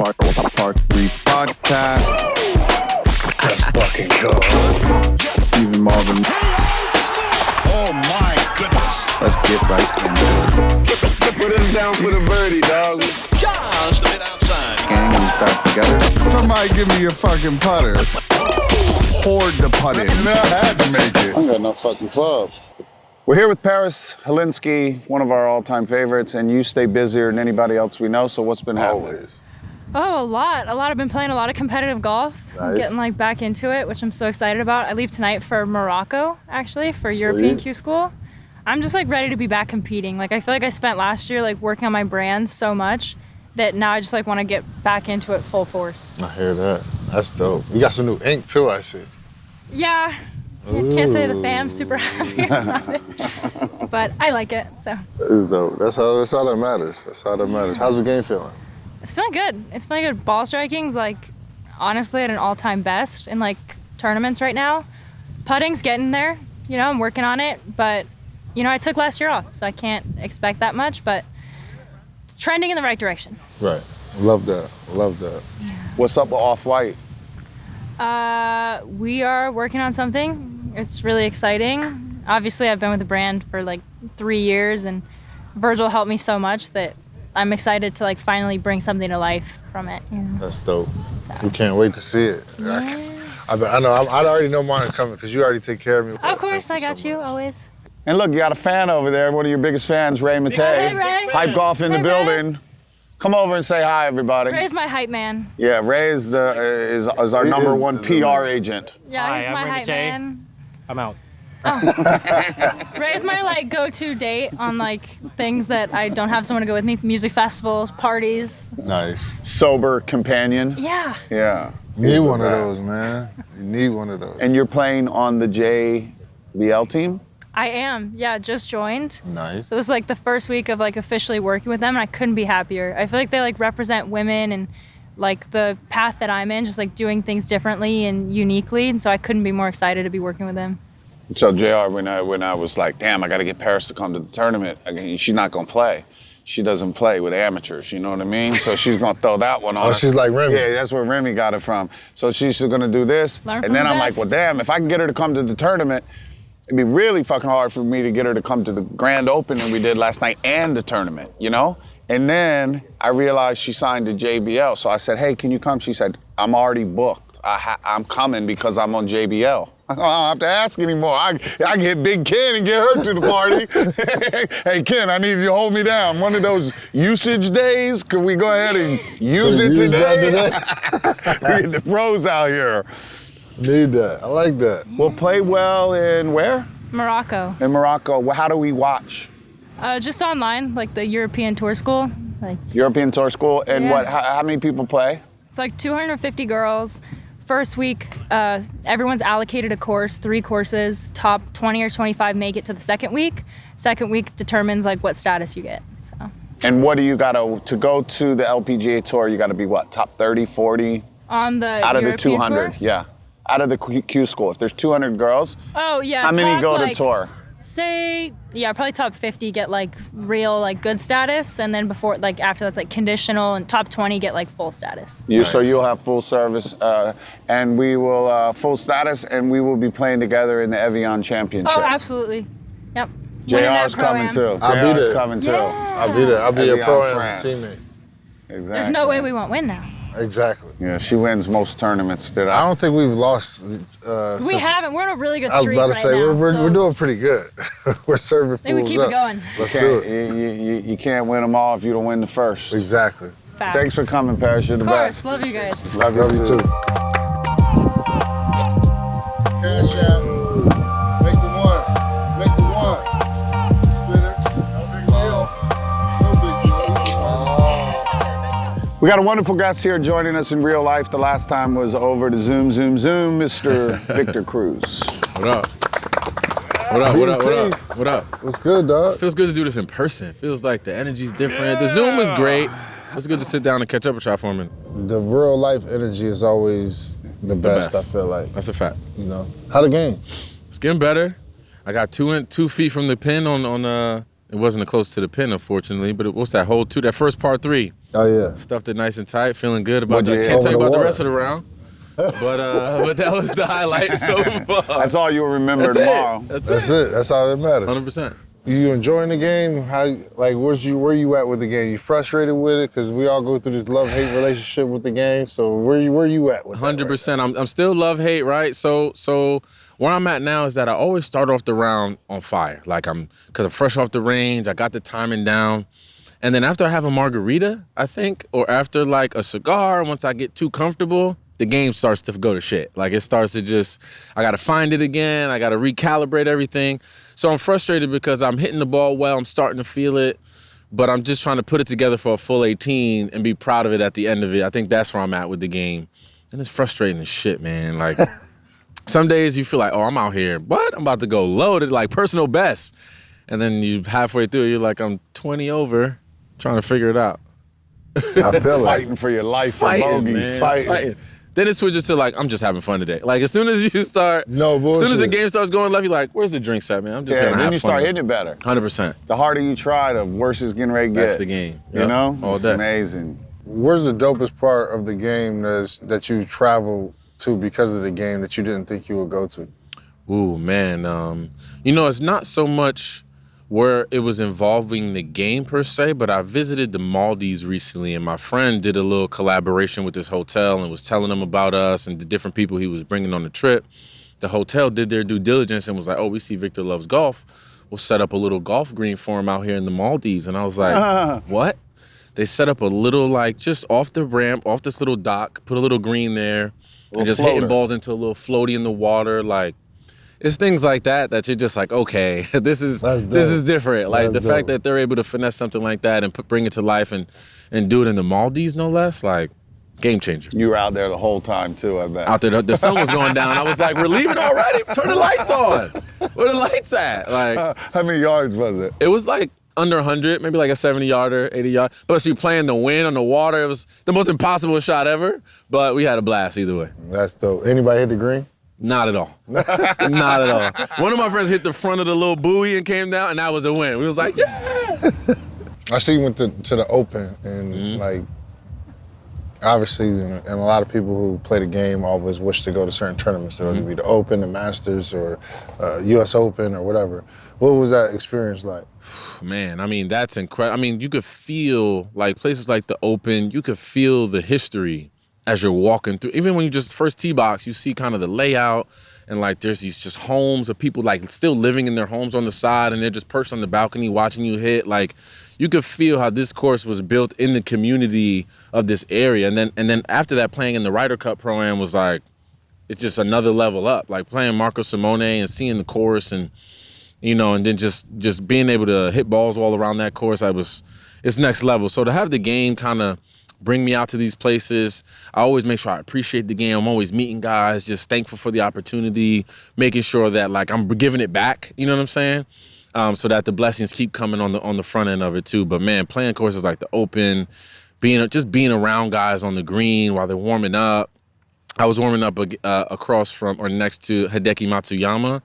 Part 3 podcast. Let's fucking go. Stephen Malbon. Oh my goodness. Let's get right into it. Put him down for the birdie, dog. Just a bit outside. Gang is back together. Somebody give me your fucking putter. Hoard the putt in. I had to make it. I got enough fucking club. We're here with Paris Hilinski, one of our all-time favorites, and you stay busier than anybody else we know, so what's been happening? Always. Oh, a lot. I've been playing a lot of competitive golf. Nice. I'm getting back into it, which I'm so excited about. I leave tonight for Morocco, actually, for European Q School. I'm just ready to be back competing. I feel like I spent last year working on my brand so much that now I just want to get back into it full force. I hear that. That's dope. You got some new ink too, I see. Yeah. Can't say the fam, super happy about it. But I like it, so. It's dope. That's all that matters. That's all that matters. How's the game feeling? It's feeling good. It's feeling good. Ball striking's honestly at an all-time best in tournaments right now. Putting's getting there. I'm working on it, but I took last year off, so I can't expect that much, but it's trending in the right direction. Right. Love that. Love that. Yeah. What's up with Off-White? We are working on something. It's really exciting. Obviously, I've been with the brand for 3 years, and Virgil helped me so much that I'm excited to finally bring something to life from it. That's dope. So. We can't wait to see it. Yeah. I already know mine's coming because you already take care of me. Of course, I got you always. And look, you got a fan over there, one of your biggest fans, Ray Matei. Hey, Ray. Hype Golf in the building. Come over and say hi, everybody. Ray's my hype man. Yeah, Ray is our number one PR agent. Yeah, Hi, he's I'm my Ray hype Matei. man. I'm out. Ray's my go-to date on things that I don't have someone to go with me. Music festivals, parties. Nice. Sober companion. Yeah. Yeah. You need one of those, man. You need one of those. And you're playing on the JBL team? I am. Yeah, just joined. Nice. So this is the first week of officially working with them, and I couldn't be happier. I feel like they represent women and the path that I'm in, just doing things differently and uniquely, and so I couldn't be more excited to be working with them. So JR, when I was damn, I got to get Paris to come to the tournament, she's not going to play. She doesn't play with amateurs, you know what I mean? So she's going to throw that one on. Oh, she's like Remy. Yeah, that's where Remy got it from. So she's going to do this. Learn and then from the I'm best. well, damn, if I can get her to come to the tournament, it'd be really fucking hard for me to get her to come to the Grand Open that we did last night and the tournament, And then I realized she signed to JBL. So I said, hey, can you come? She said, I'm already booked. I'm coming because I'm on JBL. I don't have to ask anymore. I can get Big Ken and get her to the party. Hey, Ken, I need you to hold me down. One of those usage days. Could we go ahead and use it today? We get the pros out here. Need that. I like that. We'll play well in where? Morocco. In Morocco. Well, how do we watch? Just online, the European Tour School. European Tour School. And Yeah. how many people play? It's 250 girls. First week, everyone's allocated a course, 3 courses. Top 20 or 25 make it to the second week. Second week determines what status you get. So. And what do you got to go to the LPGA Tour? You got to be what, top 30, 40? On the out of European the 200, Tour? yeah. Out of the Q School. If there's 200 girls, Oh yeah. how many top, go to tour? Say, yeah, probably top 50 get real good status, and then before after that's conditional, and top 20 get full status. So you'll have full service, and we will full status, and we will be playing together in the Evian Championship. Oh, absolutely. Yep. JR's coming too. I'll be JR's there. coming too. Yeah. I'll be there. I'll be your Evian pro France. teammate. Exactly. There's no way we won't win now. Exactly. Yeah, she wins most tournaments that I don't think we've lost. We haven't. We're on a really good I was streak about to right say, now. we're doing pretty good. We're serving fools Maybe we keep up. it going. Let's do it. You can't win them all if you don't win the first. Exactly. Facts. Thanks for coming, Paris. You're the Of course. best. Love you guys. Love you too. Cash out. Make the one. Make the one. Spinner. No big deal. No big deal. We got a wonderful guest here joining us in real life. The last time was over to Zoom, Mr. Victor Cruz. What up? What up? What up? What up? What up? What's good, dog? Feels good to do this in person. It feels like the energy's different. The Zoom was great. It's good to sit down and catch up with y'all for a minute. The real life energy is always the best. best. I feel like. That's a fact. How the game? It's getting better. I got 2 feet from the pin on It wasn't close to the pin, unfortunately, but what's that hole 2? That first par 3. Oh, yeah. Stuffed it nice and tight, feeling good about What'd you that. hit? Can't tell you Over the about the water. rest of the round. But that was the highlight so far. That's all you'll remember That's tomorrow. That's That's it. That's all that matters. 100%. You enjoying the game? How, like, where you at with the game? You frustrated with it? Because we all go through this love-hate relationship with the game. So where you at with that 100%. I'm still love-hate, right? So where I'm at now is that I always start off the round on fire. Like because I'm fresh off the range, I got the timing down. And then after I have a margarita, I think, or after like a cigar, once I get too comfortable, the game starts to go to shit. Like it starts to I gotta find it again. I gotta recalibrate everything. So I'm frustrated because I'm hitting the ball well. I'm starting to feel it, but I'm just trying to put it together for a full 18 and be proud of it at the end of it. I think that's where I'm at with the game. And it's frustrating as shit, man. Like some days you feel like, oh, I'm out here. What? I'm about to go loaded, like personal best. And then you halfway through, you're like, I'm 20 over, trying to figure it out. I feel like Fighting for your life for bogeys. Fighting. Then it switches to like, I'm just having fun today. Like as soon as you start, No as soon as the bullshit. game starts going left, you're like, where's the drinks at, man? I'm just Yeah, gonna then have you fun. start hitting it better. 100%. The harder you try, the worse it's getting ready to get. That's the game. You Yep. know? All It's day. amazing. Where's the dopest part of the game that you travel to because of the game that you didn't think you would go to? Ooh, man. It's not so much where it was involving the game per se, but I visited the Maldives recently, and my friend did a little collaboration with this hotel and was telling them about us and the different people he was bringing on the trip. The hotel did their due diligence and was like, oh, we see Victor loves golf. We'll set up a little golf green for him out here in the Maldives. And I was like, what? They set up a little, like, just off the ramp, off this little dock, put a little green there, and just hitting floater. balls into a little floaty in the water, like, it's things like that you're just like, okay, this is different. Like That's the fact dope. that they're able to finesse something like that and bring it to life and do it in the Maldives, no less, like game changer. You were out there the whole time too, I bet. Out there, the sun was going down. I was like, we're leaving already? Turn the lights on. Where the lights at? Like, How many yards was it? it was like under 100, maybe like a 70-yarder, 80-yard. Plus you playing the wind on the water. It was the most impossible shot ever, but we had a blast either way. That's dope. Anybody hit the green? Not at all. Not at all. One of my friends hit the front of the little buoy and came down, and that was a win. We was like, yeah. I see you went to the Open, and like, obviously, and a lot of people who play the game always wish to go to certain tournaments. So it'd be the Open, the Masters, or U.S. Open, or whatever. What was that experience like? Man, I mean, that's incredible. I mean, you could feel, like, places like the Open, you could feel the history as you're walking through. Even when you just first tee box, you see kind of the layout, and like there's these just homes of people like still living in their homes on the side, and they're just perched on the balcony watching you hit. Like you could feel how this course was built in the community of this area. And then after that, playing in the Ryder Cup Pro-Am was like, it's just another level up. Like playing Marco Simone and seeing the course and then just being able to hit balls all around that course, it's next level. So to have the game kind of bring me out to these places, I always make sure I appreciate the game. I'm always meeting guys, just thankful for the opportunity, making sure that like I'm giving it back, you know what I'm saying? So that the blessings keep coming on the front end of it too. But man, playing courses like the Open, being around guys on the green while they're warming up. I was warming up across from or next to Hideki Matsuyama,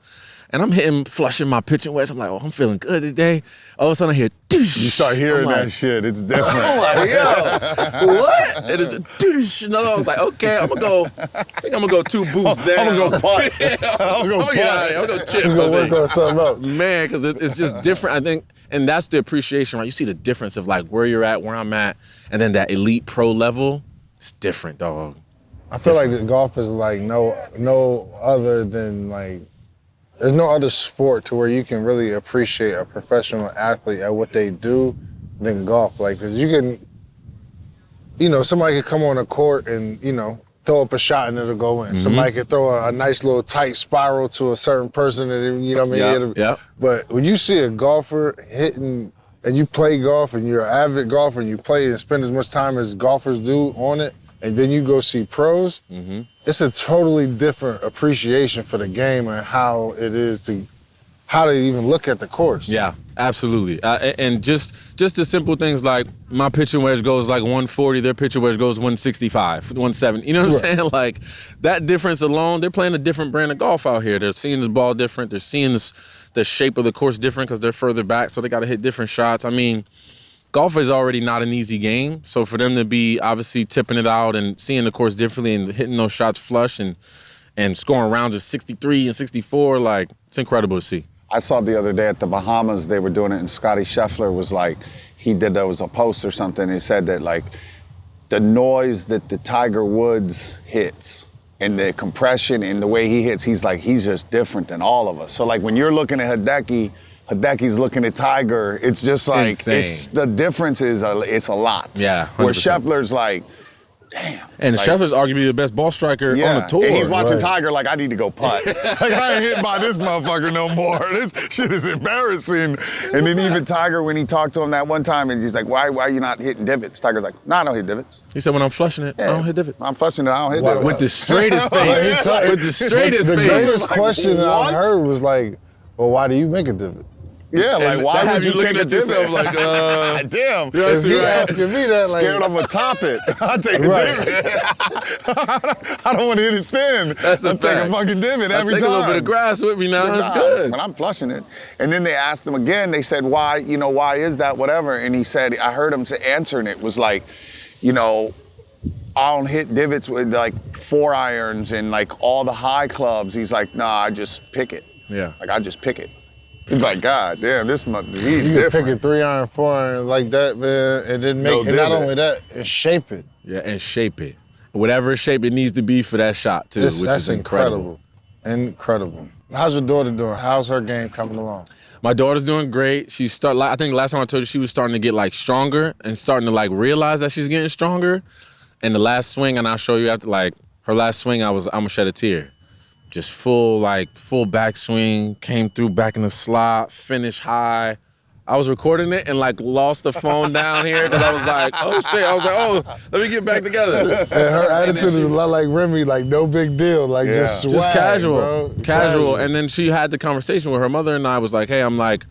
and I'm flushing my pitching wedge. I'm like, oh, I'm feeling good today. All of a sudden I hear, doosh. You start hearing I'm like, that shit, it's different. I'm like, yo, what? And it's a doosh. No, I was like, okay, I think I'm gonna go 2 boosts down. I'm gonna go putt. I'm gonna get out of here. I'm gonna chip. You gonna work on something else? Man, because it's just different, I think, and that's the appreciation, right? You see the difference of like where you're at, where I'm at, and then that elite pro level, it's different, dog. I feel like the golf is like no other than like, there's no other sport to where you can really appreciate a professional athlete at what they do than golf. Like, 'cause you can, somebody could come on a court and, throw up a shot and it'll go in. Somebody could throw a nice little tight spiral to a certain person and, you know what I mean? Yep. But when you see a golfer hitting, and you play golf and you're an avid golfer and you play and spend as much time as golfers do on it, and then you go see pros, it's a totally different appreciation for the game and how it is how to even look at the course. Yeah, Absolutely. And just the simple things like my pitching wedge goes like 140, their pitching wedge goes 165, 170. You know what I'm saying? Like that difference alone, they're playing a different brand of golf out here. They're seeing the ball different. They're seeing the shape of the course different because they're further back, so they got to hit different shots. I mean, golf is already not an easy game. So for them to be obviously tipping it out and seeing the course differently and hitting those shots flush and scoring rounds of 63 and 64, like it's incredible to see. I saw the other day at the Bahamas, they were doing it, and Scotty Scheffler was like, there was a post or something, and he said that like the noise that the Tiger Woods hits and the compression and the way he hits, he's just different than all of us. So like when you're looking at Hideki's looking at Tiger, it's just like, the difference is, it's a lot. Yeah, 100%. Where Scheffler's like, damn. And like, Scheffler's arguably the best ball striker on the tour. And he's watching Tiger like, I need to go putt. Like, I ain't hitting by this motherfucker no more. This shit is embarrassing. And then even Tiger, when he talked to him that one time, and he's like, why are you not hitting divots? Tiger's like, I don't hit divots. He said, when I'm flushing it, I don't hit divots. I'm flushing it, I don't hit divots. With the straightest face. With the straightest face. The greatest question that I heard was like, well, why do you make a divot? Yeah, like, why would you take a divot? Like, damn. If he asking me that, like, scared I'm gonna top it. I'll take a divot. I don't want to hit it thin. That's I'll take a fucking divot every time. Take a little bit of grass with me now. That's good. But I'm flushing it. And then they asked him again. They said, why is that, whatever? And he said, I heard him answering it was like, I don't hit divots with like 4 irons and like all the high clubs. He's like, nah, I just pick it. Yeah. Like, I just pick it. He's like, God damn, he's you different. can pick a 3 iron, 4 iron like that, man, and then and not only that, and shape it. Yeah, and shape it. Whatever shape it needs to be for that shot, too, which is incredible. Incredible. How's your daughter doing? How's her game coming along? My daughter's doing great. I think last time I told you she was starting to get like stronger and starting to like realize that she's getting stronger. And the last swing, and I'll show you after, like her last swing, I'm gonna shed a tear. Just full backswing, came through back in the slot, finished high. I was recording it and like lost the phone down here because I was like, oh shit. I was like, oh, let me get back together. And her attitude is a lot like Remy, like no big deal, like just swag, just casual, bro. casual. And then she had the conversation with her mother and I was like, hey, I'm like,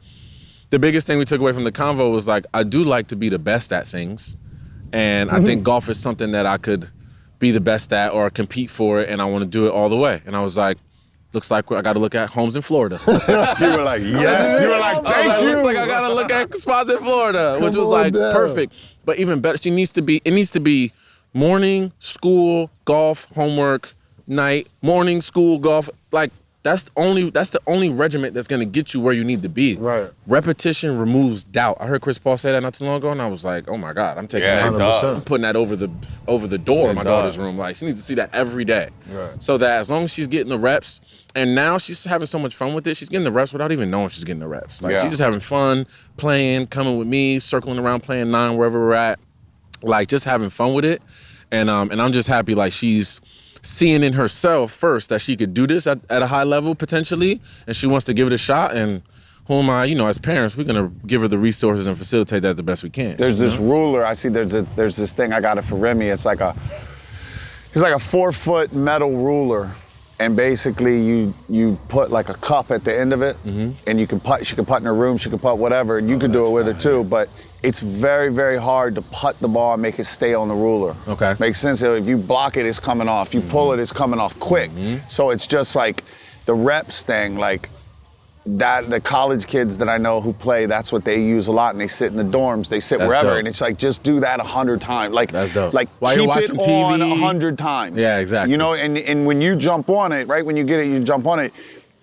the biggest thing we took away from the convo was like, I do like to be the best at things. And I think golf is something that I could be the best at or compete for it, and I want to do it all the way. And I was like, looks like I got to look at homes in Florida. You were like, yes. You were like, thank you. Looks like I got to look at spots in Florida, which was like perfect. But even better, it needs to be morning, school, golf, homework, night, morning, school, golf. Like, that's the only regiment that's gonna get you where you need to be. Right. Repetition removes doubt. I heard Chris Paul say that not too long ago, and I was like, oh my God, I'm taking that. I'm putting that over the door in my daughter's room. Like, she needs to see that every day. Right. So that as long as she's getting the reps, and now she's having so much fun with it, she's getting the reps without even knowing she's getting the reps. Like, she's just having fun, playing, coming with me, circling around, playing 9 wherever we're at. Like, just having fun with it. And I'm just happy, like, she's seeing in herself first that she could do this at a high level potentially, and she wants to give it a shot. And who am I, as parents, we're gonna give her the resources and facilitate that the best we can. There's this ruler. I see. There's this thing. I got it for Remy. It's like a 4-foot metal ruler, and basically you put like a cup at the end of it, and you can putt. She can putt in her room. She can putt whatever, and you can do it with her too. But it's very, very hard to putt the ball and make it stay on the ruler. Okay. Makes sense. If you block it, it's coming off. You pull it, it's coming off quick. So it's just like the reps thing, like that. The college kids that I know who play, that's what they use a lot, and they sit in the dorms, they sit wherever, dope. and it's like, just do that 100 times. Like, that's dope. Like, while keep you're watching it TV, on 100 times. Yeah, exactly. And when you jump on it, right, when you get it, you jump on it,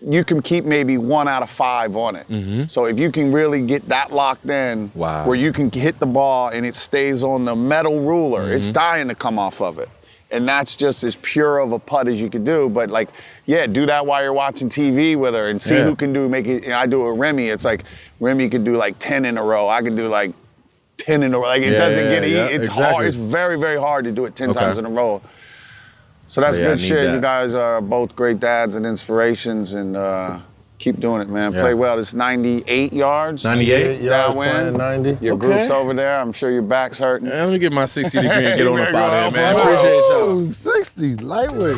you can keep maybe 1 out of 5 on it. So if you can really get that locked in, where you can hit the ball and it stays on the metal ruler, it's dying to come off of it. And that's just as pure of a putt as you could do. But like, do that while you're watching TV with her and see who can make it. I do it with Remy. It's like, Remy could do like 10 in a row. I could do like 10 in a row. Like, it doesn't get easy. It's hard. It's very, very hard to do it 10 times in a row. So that's good shit. You guys are both great dads and inspirations, and keep doing it, man. Play well. It's 98 yards. 98 yards, win. 90. Your group's over there. I'm sure your back's hurting. Let me get my 60 degree and get on up out of here, man. Oh, Appreciate y'all. 60, lightweight.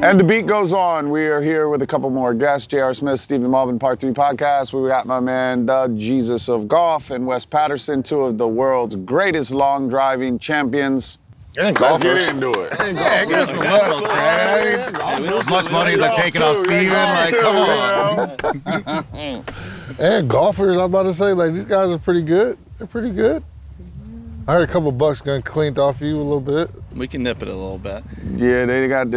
And the beat goes on. We are here with a couple more guests. J.R. Smith, Stephen Malbon, Part 3 podcast. We got my man, the Jesus of Golf, and Wes Patterson, two of the world's greatest long driving champions. And Let's golfers. get into it. Yeah, give us a little, Craig. As much money as I've taken off Steven, come on. And golfers, I'm about to say, like, these guys are pretty good. They're pretty good. I heard a couple bucks getting cleaned off you a little bit. We can nip it a little bit. Yeah, they got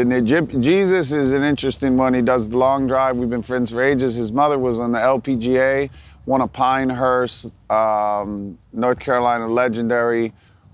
Jesus is an interesting one. He does the long drive. We've been friends for ages. His mother was on the LPGA, won a Pinehurst, North Carolina legendary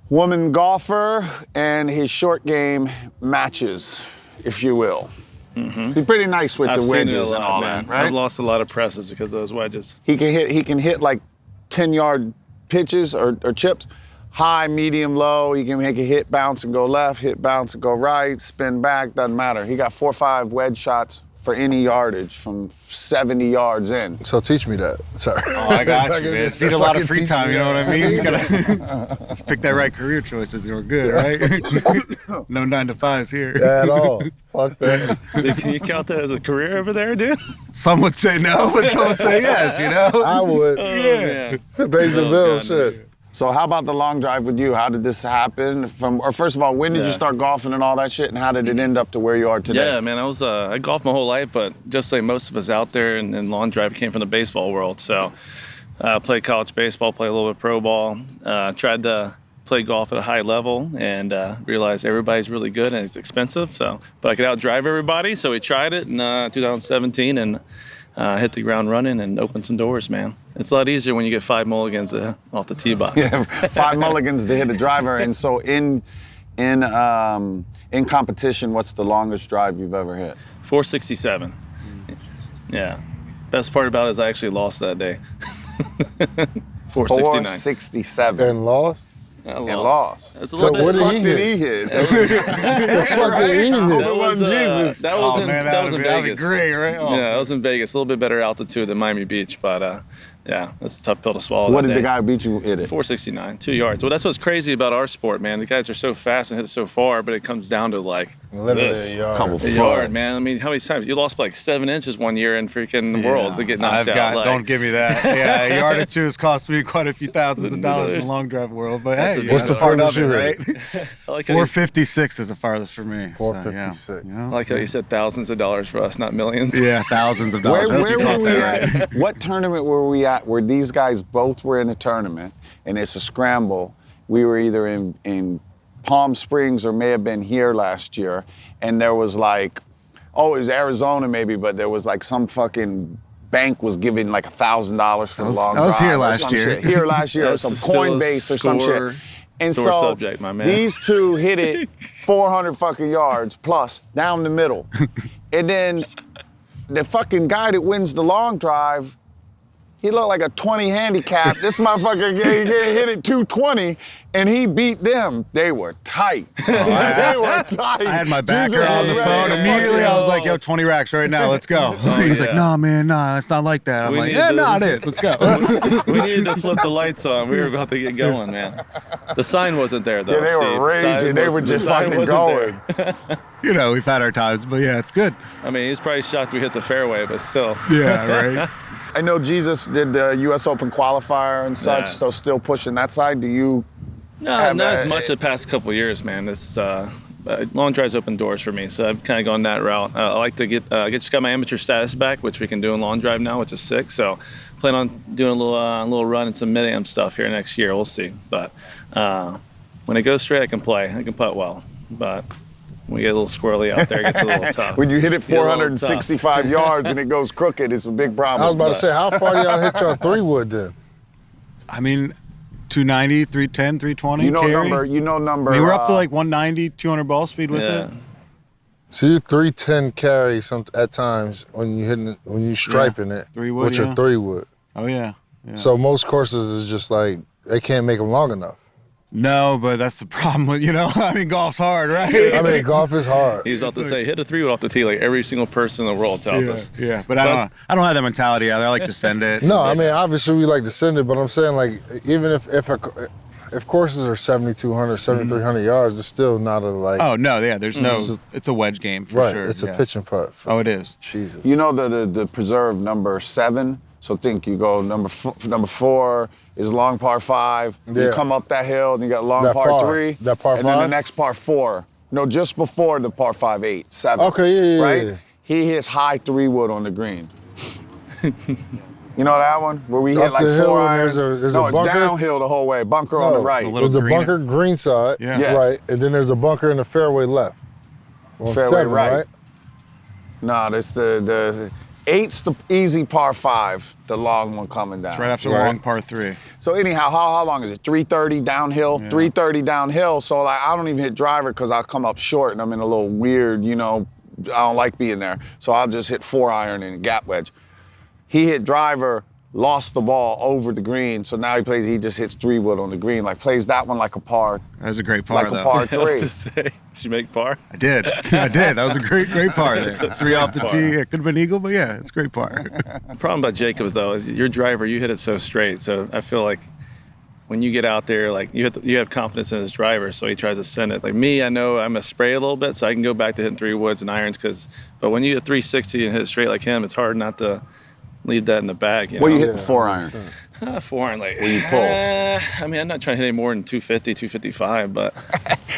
woman golfer, and his short game matches, if you will. Mm-hmm. He's pretty nice with I've the seen it a wedges lot, and all man. that, right? I've lost a lot of presses because of those wedges. He can hit like 10-yard pitches or chips, high, medium, low. He can make a hit, bounce, and go left, hit, bounce, and go right, spin back, doesn't matter. He got 4 or 5 wedge shots for any yardage from 70 yards in. So teach me that. Sorry. Oh, I got you, man. Just need a lot of free Teach time, me you know that. what I mean? You gotta let's pick that right career choices. You're good, right? No 9 to 5s here. At all. Fuck that. Can you count that as a career over there, dude? Some would say no, but some would say yes, you know? I would. Yeah. Pays the Oh, bills, goodness. shit. So how about the long drive with you? How did this happen? Or first of all, when did you Yeah. start golfing and all that shit, and how did it end up to where you are today? Yeah, man, I golfed my whole life, but just like most of us out there in long drive came from the baseball world. So played college baseball, played a little bit of pro ball, tried to play golf at a high level, and realized everybody's really good and it's expensive. But I could outdrive everybody, so we tried it in 2017 and hit the ground running and opened some doors, man. It's a lot easier when you get 5 mulligans off the tee box. Yeah, 5 mulligans to hit a driver. And so in competition, what's the longest drive you've ever hit? 467. Yeah. Best part about it is I actually lost that day. 469. 467. And lost? I And lost. That's a little So what bit. did What did he hit? The fuck did he Hope hit? it wasn't Jesus. That was Oh, in, man, that was in that'd be Vegas. great, right? Oh. Yeah, that was in Vegas. A little bit better altitude than Miami Beach, but yeah, that's a tough pill to swallow. What that did the day. guy beat you hit it? 469, 2 yards. Well, that's what's crazy about our sport, man. The guys are so fast and hit it so far, but it comes down to like Literally this. a yard. Couple A foot. yard, man. I mean, how many times you lost by like 7 inches one year in freaking Worlds to get knocked out? Don't give me that. Yeah, a yard or two has cost me quite a few thousands of dollars in the long drive world, but That's hey, a- What's that's the part of furthest it, you right? hit? I like how you- 456 is the farthest for me. 456. So, yeah, I like how you said thousands of dollars for us, not millions. yeah, thousands of dollars. I hope Where you were caught we that right. at? What tournament were we at where these guys both were in a tournament and it's a scramble? We were either in Palm Springs or may have been here last year, and there was like, oh, it was Arizona maybe, but there was like some fucking bank was giving like $1,000 for the long I was drive here or last some year. shit. Here last year, or That's some still a Coinbase or some sore- shit. And sore so subject, my man. these two hit it 400 fucking yards plus down the middle. And then the fucking guy that wins the long drive, he looked like a 20 handicap. This motherfucker hit it 220 and he beat them. They were tight. They were tight. I had my backer Jesus on the was ready phone. to Immediately, fucking I was like, go. yo, 20 racks right now. Let's go. He's like, yeah. no, man, nah, it's not like that. I'm We like, need yeah, to- no, it is. Let's go. We needed to flip the lights on. We were about to get going, man. The sign wasn't there, though. Yeah, they were Steve. The raging. sign They was- were the just sign fucking wasn't going. there. You know, we've had our times, but yeah, it's good. I mean, he's probably shocked we hit the fairway, but still. Yeah, right. I know Jesus did the U.S. Open qualifier and such, Yeah. so still pushing that side. Do you? No, Yeah, not as but- much the past couple of years, man. This long drives open doors for me, so I've kind of gone that route. I like to get just got my amateur status back, which we can do in long drive now, which is sick. So plan on doing a little run and some mid-am stuff here next year. We'll see. But when it goes straight, I can play. I can putt well, but when we get a little squirrely out there, it gets a little tough. When you hit it Get a little 465 yards and it goes crooked, it's a big problem. I was about to say, how far do y'all hit your 3-wood then? I mean, 290, 310, 320. You know carry. number. You know number. I mean, we're up to like 190, 200 ball speed with Yeah. it. So you 310 carry at times when you striping it 3-wood, with your yeah. 3-wood. Oh, yeah. Yeah. So most courses is just like they can't make them long enough. No, but that's the problem with, I mean, golf's hard, right? I mean, golf is hard. He's about to say, hit a 3-wood off the tee like every single person in the world tells us. Yeah, but I don't have that mentality either. I like to send it. No, I mean, obviously we like to send it, but I'm saying like even if if courses are 7,200, 7,300 yards, it's still not a like. Oh no, yeah. There's no. It's a wedge game for right, sure. it's a yeah. pitch and putt. Oh, it is. Jesus. You know the preserve number 7. So think you go number 4 is long par 5. You Yeah. come up that hill, and you got long That par par. 3. That par and then the 5? next par 4. No, just before the par 5, 8, 7. Okay, yeah, right? yeah. He hits high 3-wood on the green. You know that one where we hit Up like the hill 4 and iron? there's No, a it's bunker? downhill the whole way. Bunker on the right. There's a bunker green side, Yeah. Yes. right, and then there's a bunker in the fairway left. On Fairway 7, right. No, that's the 8's the easy par 5, the long one coming down. It's right after the long par 3. So anyhow, how long is it? 330 downhill, Yeah. 330 downhill. So like I don't even hit driver because I'll come up short and I'm in a little weird, I don't like being there. So I'll just hit 4 iron and gap wedge. He hit driver, lost the ball over the green. So now he just hits 3-wood on the green. Like plays that one like a par. That was a great par, Like though. a par I was 3. to say, did you make par? I did. I did. That was a great par there. 3 off the tee. It could have been eagle, but yeah, it's a great par. The problem about Jacobs though is your driver, you hit it so straight. So I feel like when you get out there, like you have confidence in his driver, so he tries to send it. Like me, I know I'm a spray a little bit, so I can go back to hitting 3-woods and irons. But when you hit 360 and hit it straight like him, it's hard not to leave that in the bag. What do you hit the 4 iron? 4 iron, like. What do you pull? I mean, I'm not trying to hit any more than 250, 255, but.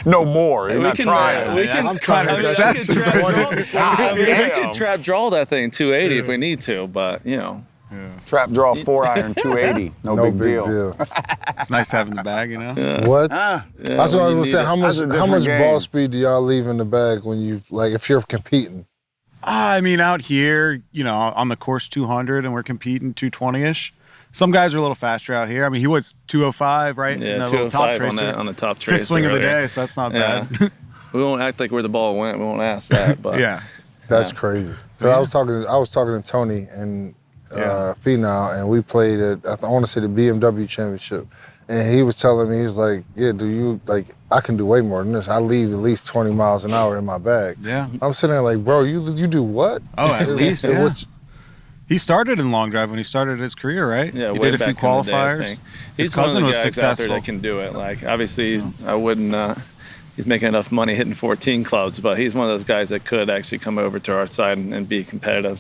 No more. You're not trying. We can, I'm kind of I mean, obsessive. we can trap draw that thing 280 if we need to, but Trap draw 4 iron 280. No big deal. It's nice having the bag, What? Ah. That's what I was gonna say. How That's a much different game. ball speed do y'all leave in the bag when you if you're competing? I mean, out here, on the course 200 and we're competing 220-ish. Some guys are a little faster out here. I mean, he was 205, right? Yeah, In that little top 205 on the top tracer. Fifth swing of the earlier. day, so that's not Yeah. bad. We won't act like where the ball went. We won't ask that. But Yeah. That's crazy. 'Cause I was talking to Tony and Finau, and we played at I want to say the BMW Championship, and he was telling me, he was like, "Yeah, do you I can do way more than this. I leave at least 20 miles an hour in my bag." Yeah. I'm sitting there like, "Bro, you do what?" Oh, at least, And yeah. which- He started in long drive when he started his career, right? Yeah, he way did a few back in the day, I qualifiers. think. His He's one of cousin the was guys out successful. there that can do it. Like, obviously, I wouldn't. He's making enough money hitting 14 clubs, but he's one of those guys that could actually come over to our side and be competitive.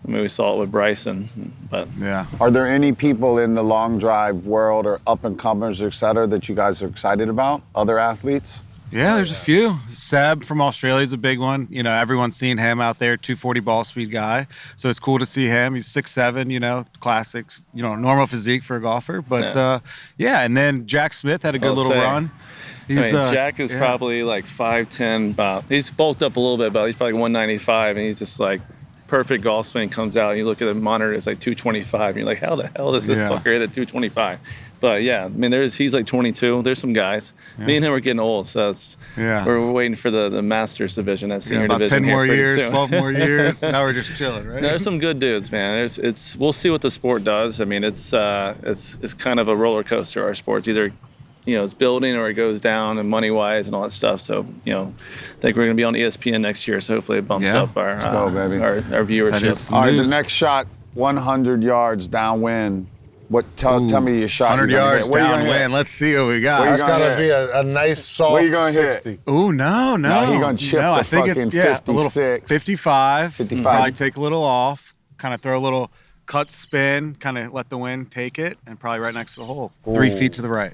I mean, we saw it with Bryson, but Yeah. Are there any people in the long drive world or up and comers, et cetera, that you guys are excited about? Other athletes? Yeah, there's a few. Seb from Australia is a big one. Everyone's seen him out there, 240 ball speed guy. So it's cool to see him. He's 6'7", classics, normal physique for a golfer. But and then Jack Smith had a good little run. Jack is probably like 5'10", about. He's bulked up a little bit, but he's probably 195, and he's just like perfect golf swing. Comes out, and you look at the monitor, it's like 225, and you're like, how the hell does this fucker hit at 225? But yeah, I mean, he's like 22. There's some guys. Yeah. Me and him are getting old, so we're waiting for the Masters division, that senior about division. 10 more years, soon. 12 more years. Now we're just chilling, right? There's some good dudes, man. We'll see what the sport does. I mean, it's kind of a roller coaster. Our sport's either, it's building or it goes down, and money wise and all that stuff. So I think we're gonna be on ESPN next year. So hopefully it bumps up our viewership. All right, the next shot, 100 yards downwind. Tell me your shot. 100 yards downwind. Let's see what we got. That's gotta be a nice soft Where you gonna 60. hit? Ooh, no. He's gonna chip I think fucking it's, a little 56. 55. 55. Probably take a little off, kind of throw a little cut spin, kind of let the wind take it, and probably right next to the hole. 3 feet to the right.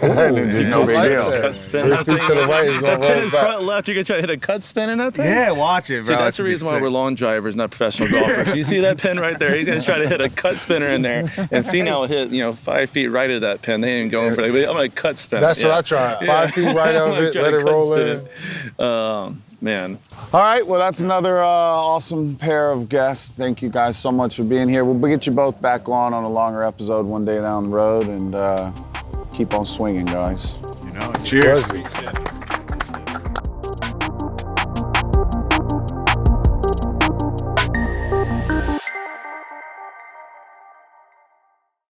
No big deal. Cut spin. 3 feet to the right, he's gonna That pin roll is back. front left. You're gonna try to hit a cut spin in that thing? Yeah, watch it, See, bro. that's the reason why we're long drivers, not professional golfers. You see that pin right there? He's gonna try to hit a cut spinner in there, and Finau will hit 5 feet right of that pin. They ain't going for it. I'm gonna cut spin. That's what I try. 5 feet right of it, let it roll in. Man. All right, well, that's another awesome pair of guests. Thank you guys so much for being here. We'll get you both back on a longer episode one day down the road, and keep on swinging, guys. Cheers. Pleasure.